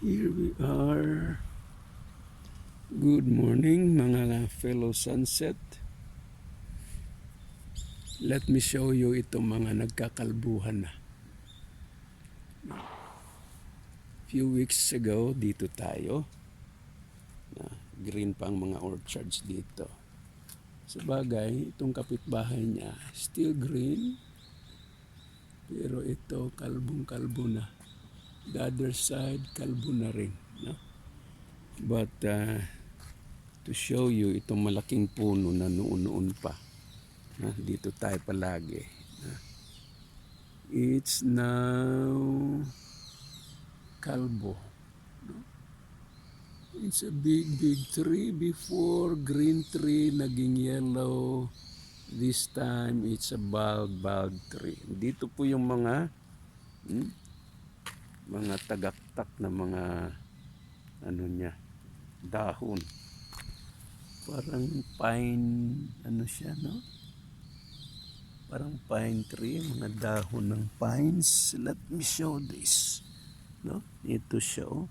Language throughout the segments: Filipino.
Here we are. Good morning mga fellow sunset. Let me show you itong mga nagkakalbuhan na. Few weeks ago, dito tayo. Green pa ang mga orchards dito. Sabagay, itong kapitbahay niya, still green. Pero ito, kalbong-kalbo na. The other side, kalbo na rin. No? But to show you itong malaking puno na noon-noon pa. Dito tayo palagi. It's now kalbo. It's a big tree. Before, green tree, naging yellow. This time, it's a bald tree. Dito po yung mga tagaktak na mga dahon. Parang pine, siya, no? Parang pine tree, mga dahon ng pines. Let me show this. No? Ito siya, oh.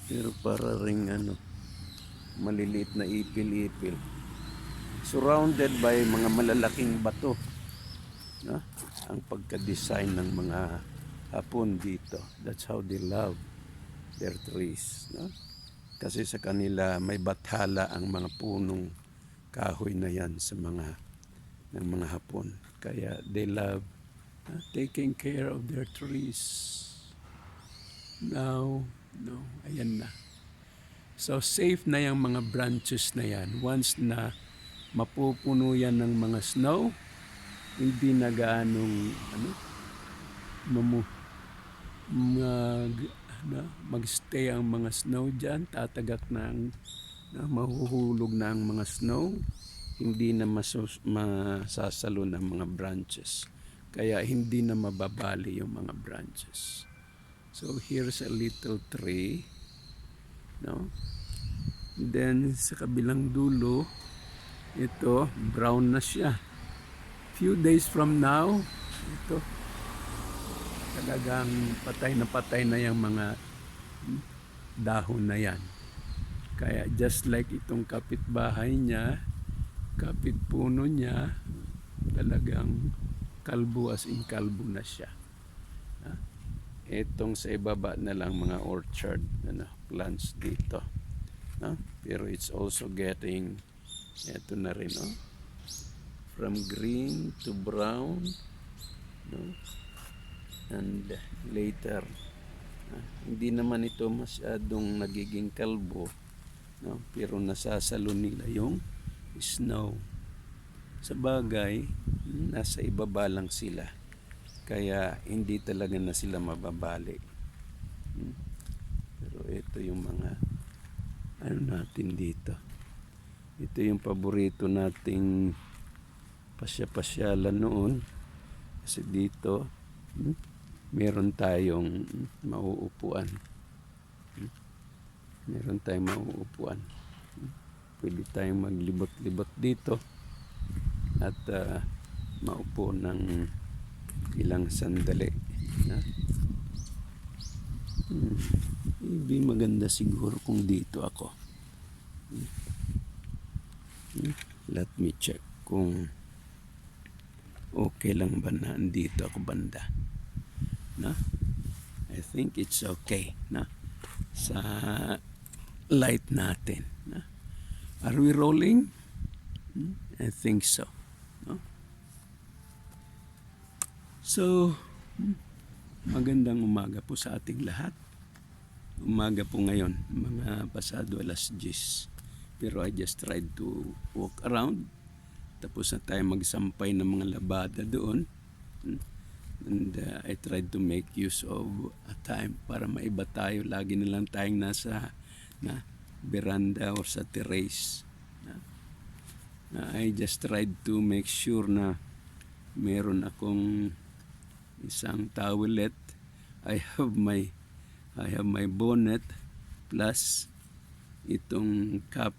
Pero para ring maliliit na ipil-ipil. Surrounded by mga malalaking bato. No? Ang pagka-design ng mga Hapon dito. That's how they love their trees. No? Kasi sa kanila may bathala ang mga punong kahoy na yan sa ng mga Hapon. Kaya they love taking care of their trees. Now, no, ayan na. So safe na yung mga branches na yan. Once na mapupuno yan ng mga snow, hindi na gaanong magstay ang mga snow dyan. Tatagak na mahuhulog na ang mga snow. Hindi na masasalo ng mga branches. Kaya hindi na mababali yung mga branches. So here's a little tree. No? Then sa kabilang dulo, ito, brown na siya. Few days from now, ito, talagang patay na yung mga dahon na yan. Kaya just like itong kapitbahay niya, kapitpuno niya, talagang kalbo as in kalbo na siya. Itong sa ibaba na lang mga orchard plants dito. Pero it's also getting, ito na rin, from green to brown, and later hindi naman ito masyadong nagiging kalbo, pero nasasalo nila yung snow. Sa bagay, nasa ibaba lang sila, kaya hindi talaga na sila mababali. Pero ito yung mga natin dito. Ito yung paborito nating pasya-pasyalan noon. Kasi dito, meron tayong mauupuan. Meron tayong mauupuan. Pwede tayong maglibot-libot dito at maupo ng ilang sandali. Hindi maganda siguro kung dito ako. Let me check kung okay lang ba na andito ako banda. I think it's okay sa light natin. Are we rolling? I think so. So, magandang umaga po sa ating lahat. Umaga po ngayon, mga pasado 10:00. Pero I just tried to walk around. Tapos na tayo magsampay ng mga labada doon. And I tried to make use of a time para maiba tayo. Lagi na lang tayong nasa veranda or sa terrace. I just tried to make sure na meron akong isang towelette. I have my bonnet plus itong cap.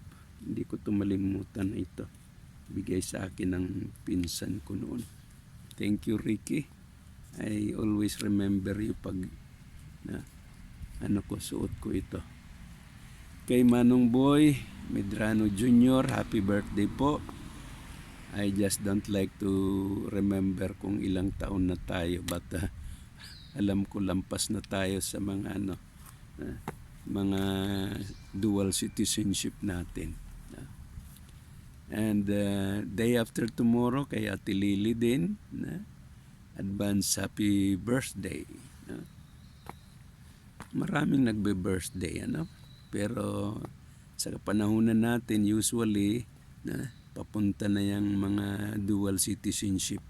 Hindi ko ito malimutan na ito. Bigay sa akin ng pinsan ko noon. Thank you, Ricky. I always remember you pag Na, suot ko ito. Kay Manong Boy Medrano Jr., happy birthday po. I just don't like to remember kung ilang taon na tayo, but alam ko lampas na tayo sa mga mga dual citizenship natin. And day after tomorrow kay Ate Lily din, advance happy birthday. Maraming nagbe-birthday, pero sa kapanahunan natin usually papunta na yung mga dual citizenship,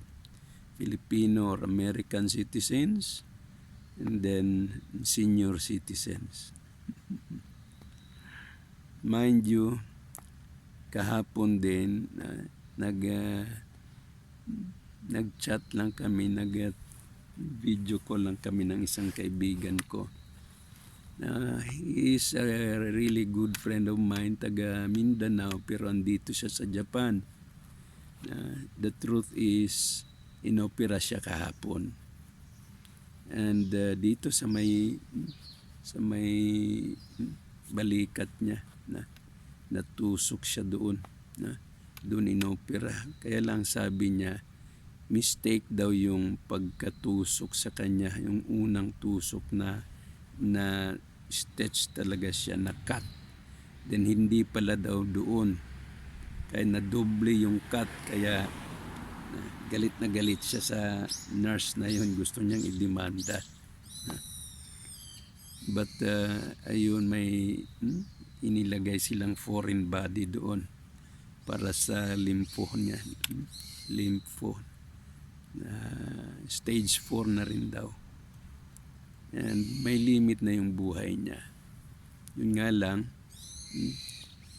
Filipino or American citizens, and then senior citizens. Mind you, kahapon din nag-chat lang kami, video call lang kami ng isang kaibigan ko. He is a really good friend of mine, taga Mindanao, pero andito siya sa Japan. The truth is, inopera siya kahapon. And dito sa may balikat niya, natusok siya doon. Doon inopera. Kaya lang sabi niya, mistake daw yung pagkatusok sa kanya, yung unang tusok na stitch talaga siya, na cut. Then hindi pala daw doon. Kaya nadoble yung cut. Kaya galit na galit siya sa nurse na yun. Gusto niyang idemanda. But ayun, may inilagay silang foreign body doon para sa lympho niya. Lympho. Stage 4 na rin daw. And may limit na yung buhay niya. Yun nga lang,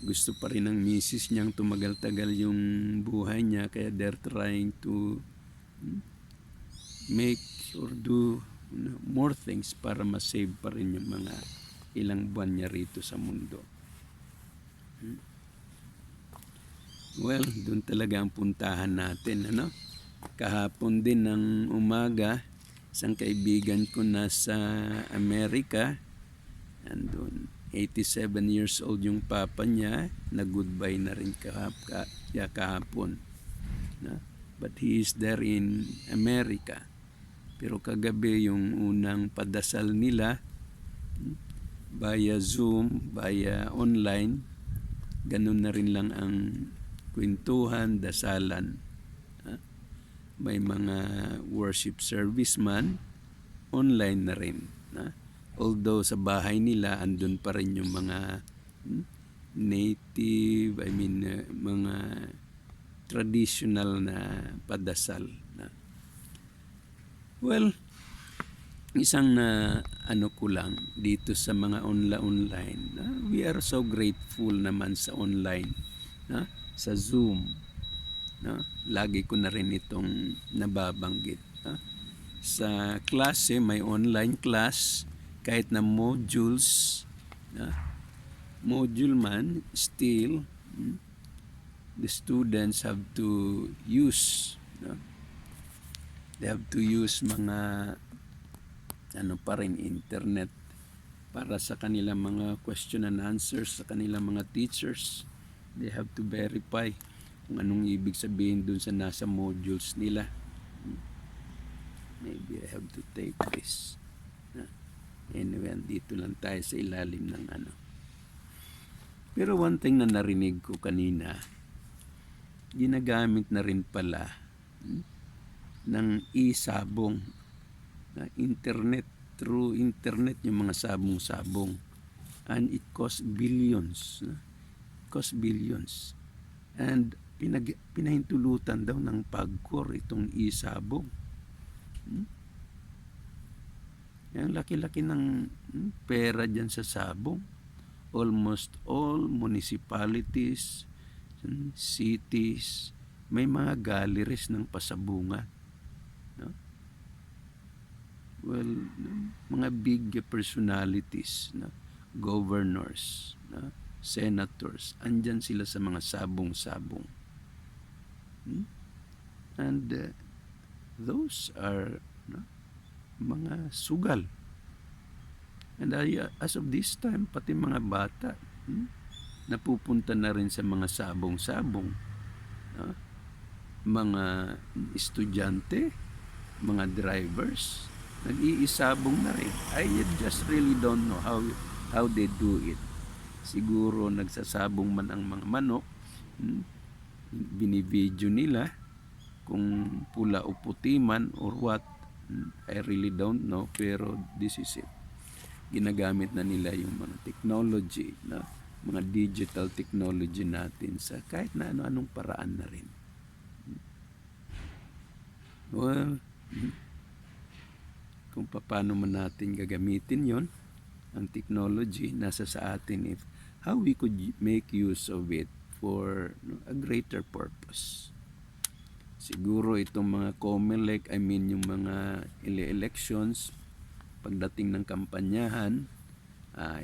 gusto pa rin ng misis niyang tumagal-tagal yung buhay niya, kaya they're trying to make or do more things para masave pa rin yung mga ilang buwan niya rito sa mundo. Well, doon talaga ang puntahan natin, Kahapon din ng umaga, isang kaibigan ko nasa Amerika, and doon 87 years old yung papa niya, na goodbye na rin kahapon. But he is there in America. Pero kagabi yung unang padasal nila via Zoom, via online, ganun na rin lang ang kwentuhan, dasalan. May mga worship service man, online na rin. Although sa bahay nila, andun pa rin yung mga native, mga traditional na padasal. Well, isang ko lang dito sa mga online. We are so grateful naman sa online, sa Zoom. Lagi ko na rin itong nababanggit. Sa klase, may online class, kahit na modules, module man, still, the students have to use, they have to use mga, pa rin, internet, para sa kanilang mga question and answers, sa kanilang mga teachers. They have to verify kung anong ibig sabihin dun sa nasa modules nila. Maybe I have to take this. Anyway, dito lang tayo sa ilalim ng Pero one thing na narinig ko kanina, ginagamit na rin pala ng e-sabong, internet, through internet, yung mga sabong-sabong. And it costs billions. Cost billions. And pinahintulutan daw ng PAGCOR itong e-sabong. Ang laki-laki ng pera dyan sa sabong. Almost all municipalities, cities, may mga galleries ng pasabungan. Well, mga big personalities, governors, senators, andyan sila sa mga sabong-sabong. And those are mga sugal. And as of this time, pati mga bata, napupunta na rin sa mga sabong-sabong. Mga estudyante, mga drivers, nag-iisabong na rin. I just really don't know how they do it. Siguro nagsasabong man ang mga manok, binibidyo nila kung pula o puti man or what, I really don't know, pero this is it. Ginagamit na nila yung mga technology, mga digital technology natin sa kahit na ano-anong paraan na rin. Well, kung paano man natin gagamitin yon, ang technology, nasa sa atin if how we could make use of it for a greater purpose. Siguro itong mga COMELEC, yung mga elections, pagdating ng kampanyahan,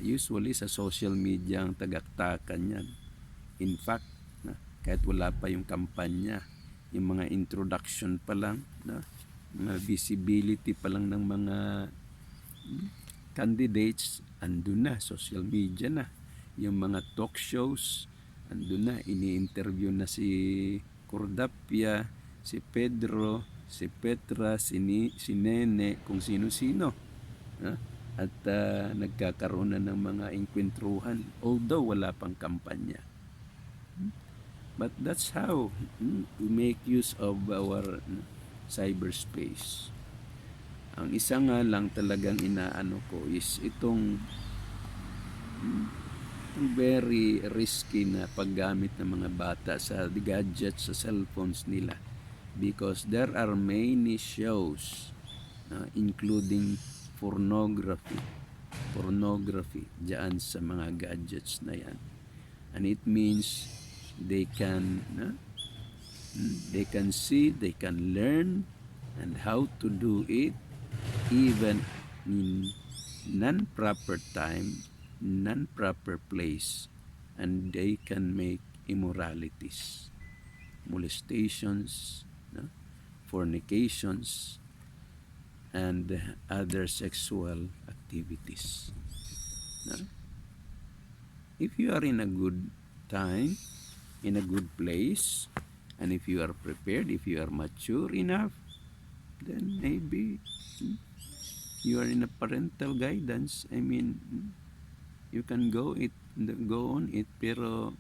usually sa social media ang tagaktakan yan. In fact, kahit wala pa yung kampanya, yung mga introduction pa lang, mga visibility pa lang ng mga candidates, andun na, social media na. Yung mga talk shows, andun na, ini-interview na si Cordapia, si Pedro, si Petra, si Nene, kung sino-sino. At nagkakaroon na ng mga inkwentruhan, although wala pang kampanya. But that's how we make use of our cyberspace. Ang isa nga lang talagang inaano ko is itong very risky na paggamit ng mga bata sa gadgets, sa cellphones nila. Because there are many shows, including pornography diyan sa mga gadgets na yan. And it means they can see, they can learn and how to do it even in non-proper time, non-proper place, and they can make immoralities, molestations, fornications, and other sexual activities. If you are in a good time, in a good place, and if you are prepared, if you are mature enough, then maybe you are in a parental guidance. You can go on it, pero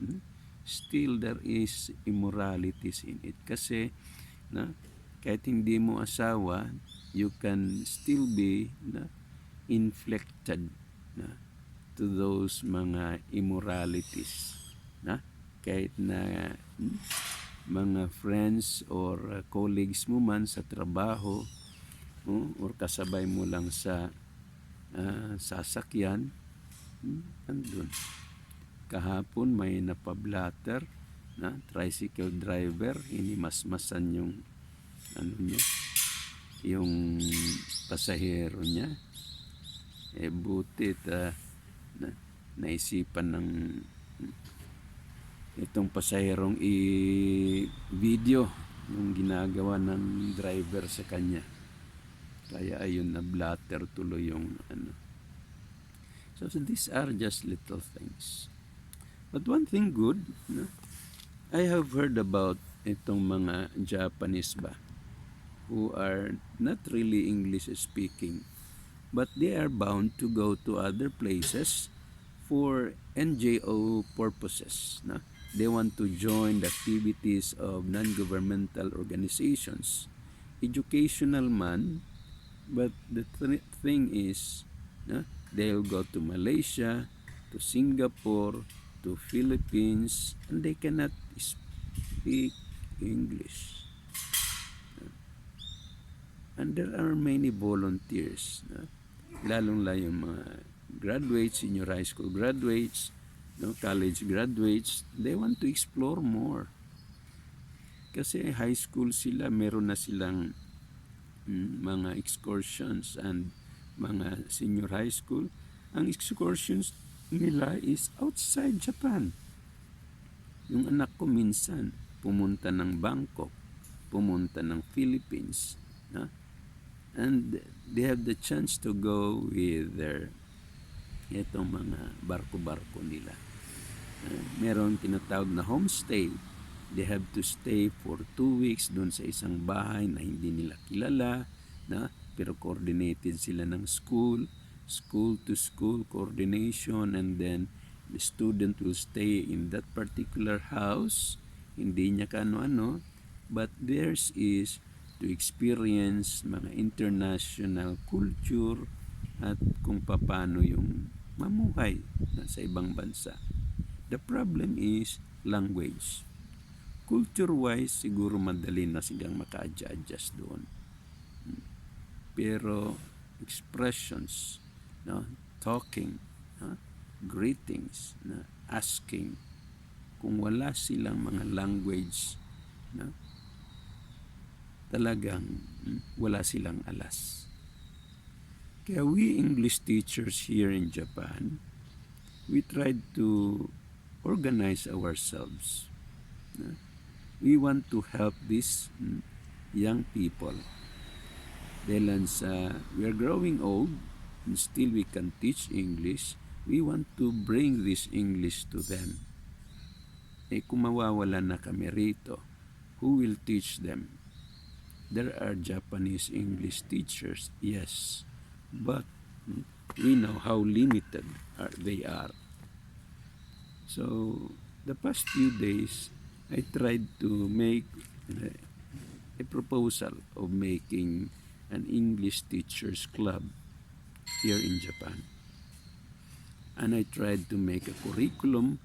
still there is immoralities in it. Kasi kahit hindi mo asawa, you can still be inflected to those mga immoralities. Kahit na mga friends or colleagues mo man sa trabaho, or kasabay mo lang sa sasakyan, andun. Kahapon may napablatter na tricycle driver, inimasmasan yung yung pasahero niya. Butit naisipan ng itong pasaherong i-video yung ginagawa ng driver sa kanya. Kaya ayun, na blatter tuloy yung So these are just little things. But one thing good, I have heard about itong mga Japanese ba who are not really English speaking, but they are bound to go to other places for NGO purposes. They want to join the activities of non-governmental organizations, educational man, but the thing is, they'll go to Malaysia, to Singapore, to Philippines, and they cannot speak English. And there are many volunteers, lalong-lalo yung mga graduates, senior high school graduates, college graduates. They want to explore more. Kasi high school sila, meron na silang mga excursions, and mga senior high school, ang excursions nila is outside Japan. Yung anak ko minsan pumunta ng Bangkok, pumunta ng Philippines, and they have the chance to go with their itong mga barko-barko nila. Meron tinatawag na homestay. They have to stay for 2 weeks doon sa isang bahay na hindi nila kilala, pero coordinated sila ng school to school coordination, and then the student will stay in that particular house. Hindi niya kaano-ano, but theirs is to experience mga international culture at kung paano yung mamuhay sa ibang bansa. The problem is language. Culture-wise, siguro madali na silang maka-adjust doon. Pero expressions, talking, greetings, asking, kung wala silang mga language, talagang wala silang alas. Kaya we English teachers here in Japan, we tried to organize ourselves. We want to help these young people. Dahil we are growing old and still we can teach English, we want to bring this English to them. Kung mawawala na kami rito, who will teach them? There are Japanese English teachers, yes, but we know how limited they are. So, the past few days, I tried to make a proposal of making an English teachers club here in Japan. And I tried to make a curriculum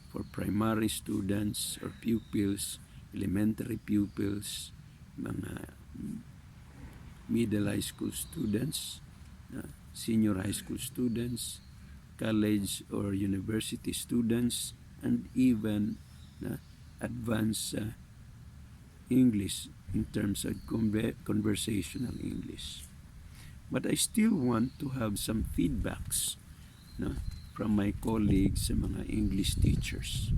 for primary students or pupils, elementary pupils, mga middle high school students, senior high school students, college or university students, and even advanced English in terms of conversational English. But I still want to have some feedbacks from my colleagues sa mga English teachers.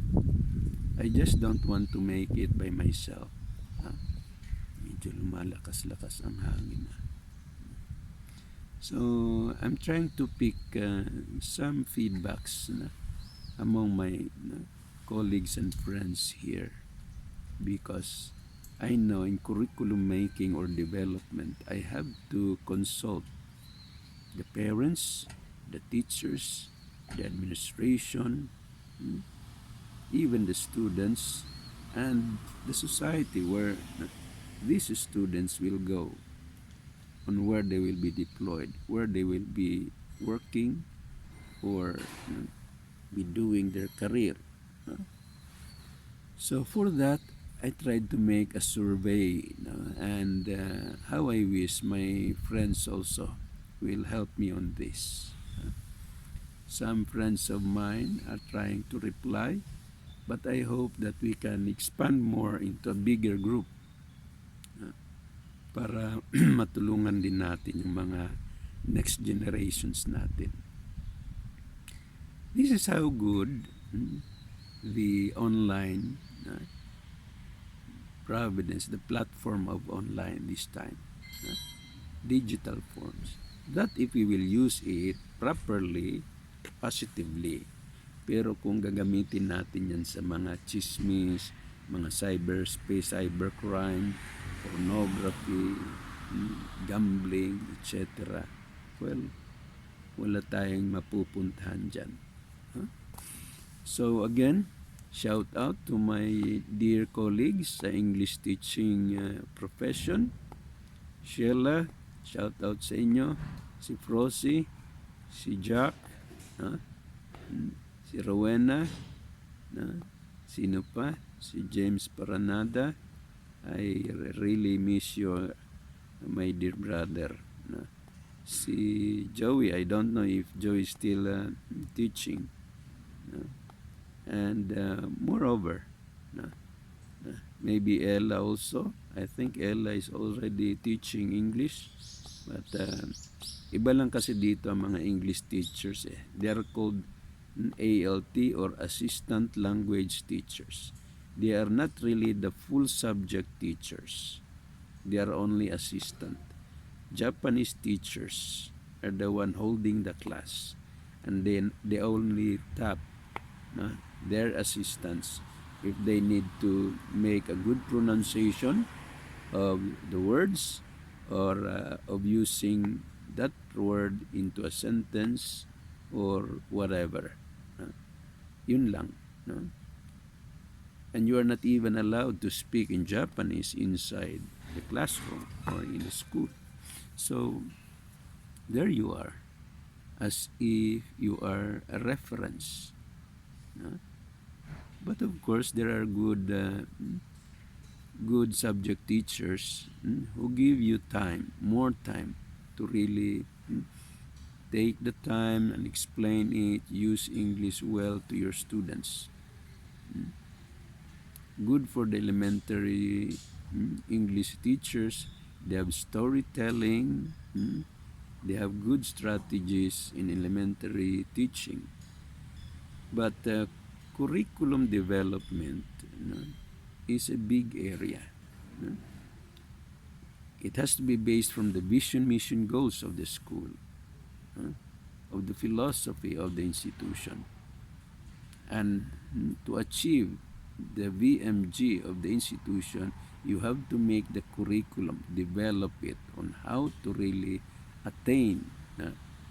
I just don't want to make it by myself. Medyo lumalakas-lakas ang hangin. So, I'm trying to pick some feedbacks among my colleagues and friends here, because I know in curriculum making or development, I have to consult the parents, the teachers, the administration, even the students, and the society where these students will go, on where they will be deployed, where they will be working or be doing their career. So for that, I tried to make a survey, and how I wish my friends also will help me on this. Some friends of mine are trying to reply, but I hope that we can expand more into a bigger group para matulungan din natin yung mga next generations natin. This is how good the online Providence, the platform of online this time, digital forms, that if we will use it properly, positively. Pero kung gagamitin natin yan sa mga chismis, mga cyberspace, cybercrime, pornography, gambling, etc., well, wala tayong mapupuntahan dyan. So again, shout out to my dear colleagues sa English teaching profession. Sheila, shout out sa inyo. Si Frosy, si Jack, si Rowena, sino pa? Si James Paranada. I really miss you, my dear brother. Si Joey, I don't know if Joey is still teaching. And moreover, maybe Ella also. I think Ella is already teaching English. But iba lang kasi dito ang mga English teachers. They are called ALT or Assistant Language Teachers. They are not really the full subject teachers. They are only assistant. Japanese teachers are the one holding the class. and then they only tap their assistants if they need to make a good pronunciation of the words or of using that word into a sentence or whatever. Yun lang. No? And you are not even allowed to speak in Japanese inside the classroom or in the school. So there you are, as if you are a reference. No? But of course, there are good subject teachers who give you time, more time, to really take the time and explain it, use English well to your students. Good for the elementary English teachers. They have storytelling. They have good strategies in elementary teaching. But curriculum development is a big area. It has to be based from the vision, mission, goals of the school, of the philosophy of the institution. And to achieve the VMG of the institution, you have to make the curriculum, develop it on how to really attain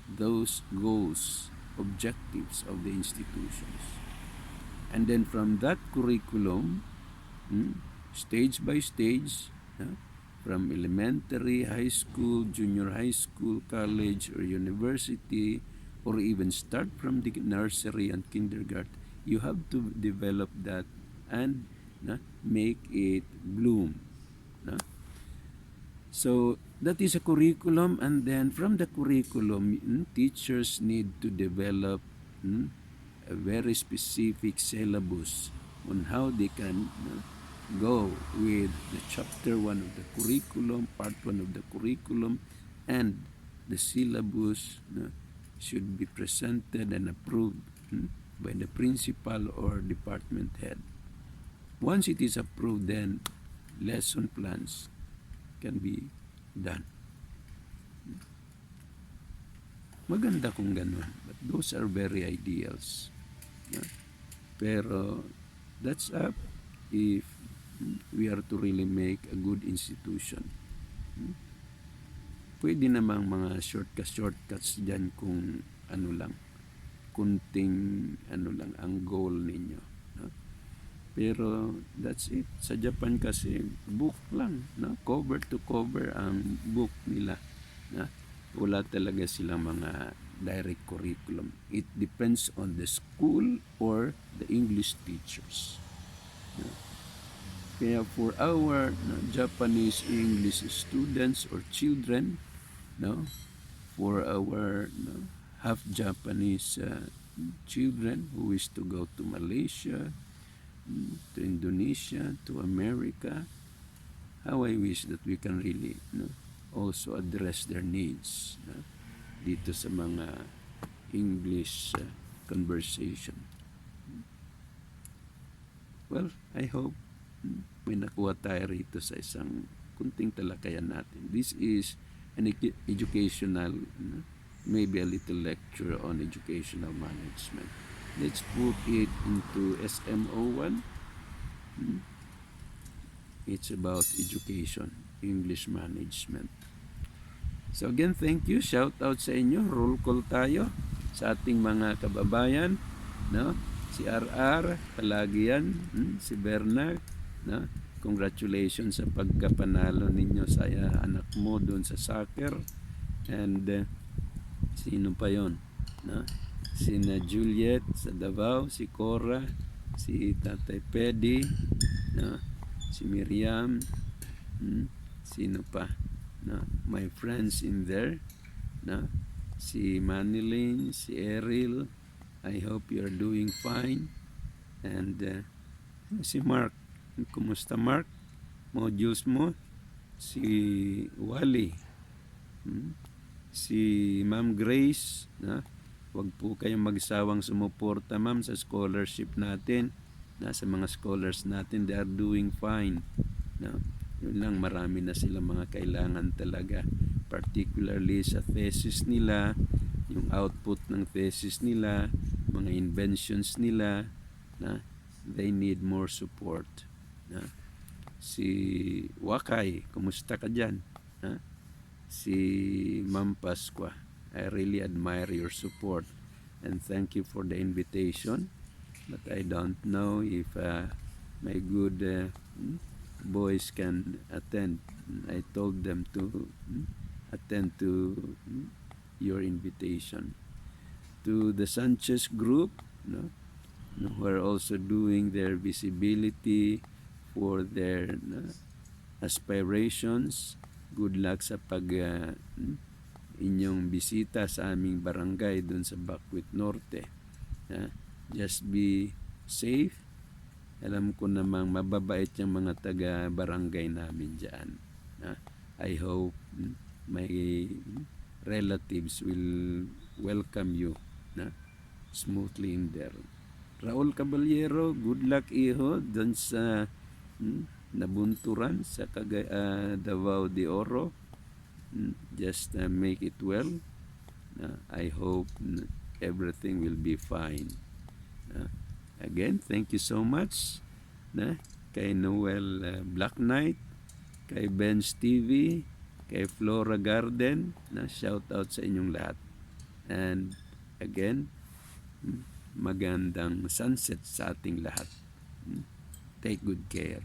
those goals, objectives of the institutions. And then from that curriculum, stage by stage, from elementary, high school, junior high school, college, or university, or even start from the nursery and kindergarten, you have to develop that and make it bloom. So that is a curriculum, and then from the curriculum, teachers need to develop a very specific syllabus on how they can go with the chapter 1 of the curriculum, part 1 of the curriculum, and the syllabus should be presented and approved by the principal or department head. Once it is approved, then lesson plans can be done. Maganda kung ganun, but those are very ideals. Pero that's up if we are to really make a good institution. Pwede namang mga shortcuts dyan kung kunting lang ang goal ninyo. Pero that's it. Sa Japan kasi, book lang. Cover to cover ang book nila. Wala talaga silang mga direct curriculum. It depends on the school or the English teachers. Kaya for our Japanese English students or children, for our half Japanese children who wish to go to Malaysia, to Indonesia, to America, how I wish that we can really also address their needs dito sa mga English conversation. Well, I hope may nakuha tayo rito sa isang kunting talakayan natin. This is an educational, maybe a little lecture on educational management. Let's put it into SMO1. It's about education, English management. So again, thank you. Shout out sa inyo. Roll call tayo sa ating mga kababayan. Si RR, palagi yan. Si Bernard. Congratulations sa pagkapanalo ninyo sa anak mo doon sa soccer. And sino pa yon? Sina Juliet sa Davao, si Cora, si Tatay Pedi, si Miriam, sino pa? My friends in there, si Manilyn, si Eril. I hope you are doing fine. And si Mark, kumusta Mark? Modules mo? Si Wally, si Ma'am Grace, Huwag po kayong magsawang sumuporta, ma'am, sa scholarship natin. Sa mga scholars natin, they are doing fine. Yun lang, marami na sila mga kailangan talaga. Particularly sa thesis nila, yung output ng thesis nila, mga inventions nila, na they need more support. Na si Wakay, kumusta ka dyan? Ha? Si Ma'am Pasqua, I really admire your support and thank you for the invitation, but I don't know if my good boys can attend. I told them to attend to your invitation. To the Sanchez group, no, who are also doing their visibility for their aspirations. Good luck sa inyong bisita sa aming barangay dun sa Bakwit Norte. Just be safe. Alam ko namang mababait yung mga taga-barangay namin dyan. I hope my relatives will welcome you smoothly in there. Raul Caballero, good luck iho dun sa nabunturan sa Davao de Oro. Just make it well. I hope everything will be fine. Again, thank you so much kay Noel Black Knight, kay Ben's TV, kay Flora Garden. Shout out sa inyong lahat. And again, magandang sunset sa ating lahat. Take good care.